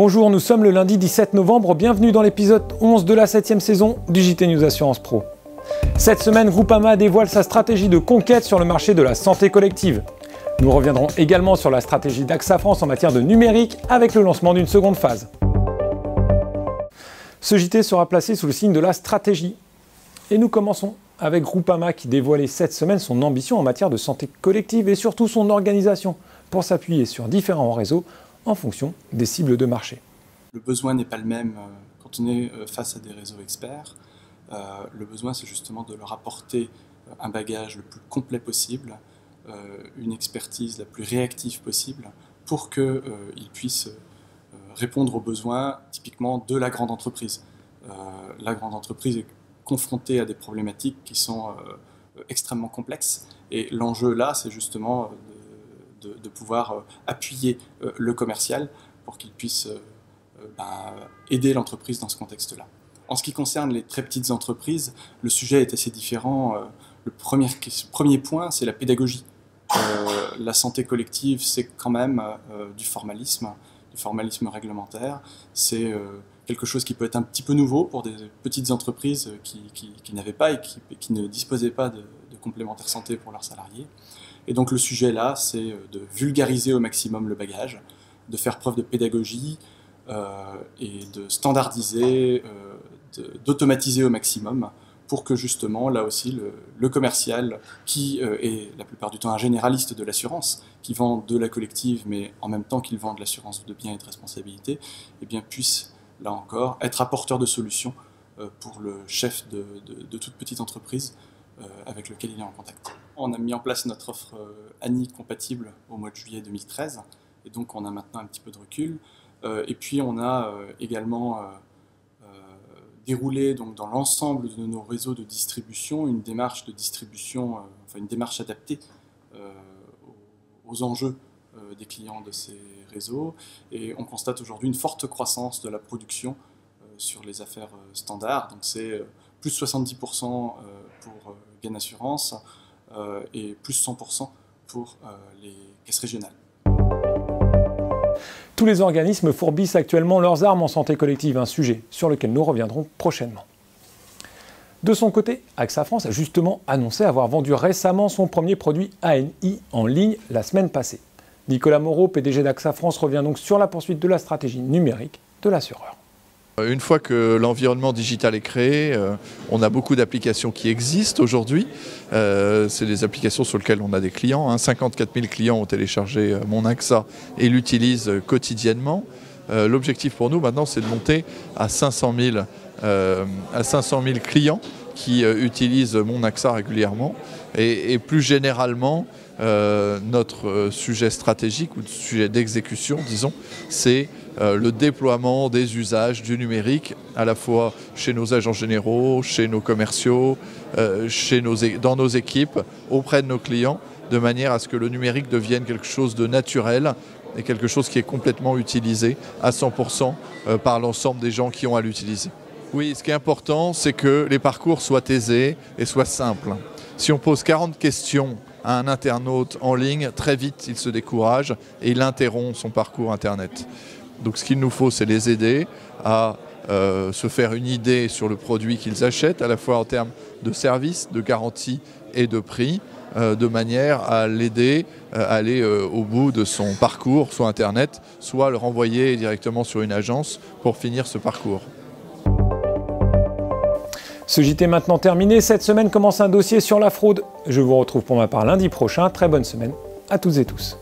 Bonjour, nous sommes le lundi 17 novembre, bienvenue dans l'épisode 11 de la 7e saison du JT News Assurance Pro. Cette semaine, Groupama dévoile sa stratégie de conquête sur le marché de la santé collective. Nous reviendrons également sur la stratégie d'AXA France en matière de numérique avec le lancement d'une seconde phase. Ce JT sera placé sous le signe de la stratégie. Et nous commençons avec Groupama qui dévoilait cette semaine son ambition en matière de santé collective et surtout son organisation pour s'appuyer sur différents réseaux en fonction des cibles de marché. Le besoin n'est pas le même quand on est face à des réseaux experts. Le besoin, c'est justement de leur apporter un bagage le plus complet possible, une expertise la plus réactive possible pour qu'ils puissent répondre aux besoins typiquement de la grande entreprise. La grande entreprise est confrontée à des problématiques qui sont extrêmement complexes et l'enjeu là, c'est justement de pouvoir appuyer le commercial pour qu'il puisse aider l'entreprise dans ce contexte-là. En ce qui concerne les très petites entreprises, le sujet est assez différent. Le premier point, c'est la pédagogie. La santé collective, c'est quand même du formalisme réglementaire. C'est quelque chose qui peut être un petit peu nouveau pour des petites entreprises qui n'avaient pas et qui ne disposaient pas de complémentaires santé pour leurs salariés. Et donc le sujet là, c'est de vulgariser au maximum le bagage, de faire preuve de pédagogie et de standardiser, d'automatiser au maximum pour que justement, là aussi, le commercial, qui est la plupart du temps un généraliste de l'assurance, qui vend de la collective, mais en même temps qu'il vend de l'assurance de biens et de responsabilité, eh bien, puisse, là encore, être apporteur de solutions pour le chef de toute petite entreprise avec lequel il est en contact. On a mis en place notre offre ANI compatible au mois de juillet 2013, et donc on a maintenant un petit peu de recul. Et puis on a également déroulé donc, dans l'ensemble de nos réseaux de distribution une démarche de distribution, une démarche adaptée aux enjeux des clients de ces réseaux. Et on constate aujourd'hui une forte croissance de la production sur les affaires standards. Donc c'est plus 70% pour Gain Assurance et plus 100% pour les caisses régionales. Tous les organismes fourbissent actuellement leurs armes en santé collective, un sujet sur lequel nous reviendrons prochainement. De son côté, AXA France a justement annoncé avoir vendu récemment son premier produit ANI en ligne la semaine passée. Nicolas Moreau, PDG d'AXA France, revient donc sur la poursuite de la stratégie numérique de l'assureur. Une fois que l'environnement digital est créé, on a beaucoup d'applications qui existent aujourd'hui. C'est des applications sur lesquelles on a des clients. 54 000 clients ont téléchargé Mon AXA et l'utilisent quotidiennement. L'objectif pour nous maintenant, c'est de monter à 500 000 clients qui utilisent Mon AXA régulièrement. Et plus généralement, notre sujet stratégique ou sujet d'exécution, disons, c'est le déploiement des usages du numérique, à la fois chez nos agents généraux, chez nos commerciaux, dans nos équipes, auprès de nos clients, de manière à ce que le numérique devienne quelque chose de naturel et quelque chose qui est complètement utilisé à 100% par l'ensemble des gens qui ont à l'utiliser. Oui, ce qui est important, c'est que les parcours soient aisés et soient simples. Si on pose 40 questions à un internaute en ligne, très vite il se décourage et il interrompt son parcours Internet. Donc ce qu'il nous faut, c'est les aider à se faire une idée sur le produit qu'ils achètent, à la fois en termes de service, de garantie et de prix, de manière à l'aider à aller au bout de son parcours, soit Internet, soit le renvoyer directement sur une agence pour finir ce parcours. Ce JT est maintenant terminé. Cette semaine commence un dossier sur la fraude. Je vous retrouve pour ma part lundi prochain. Très bonne semaine à toutes et tous.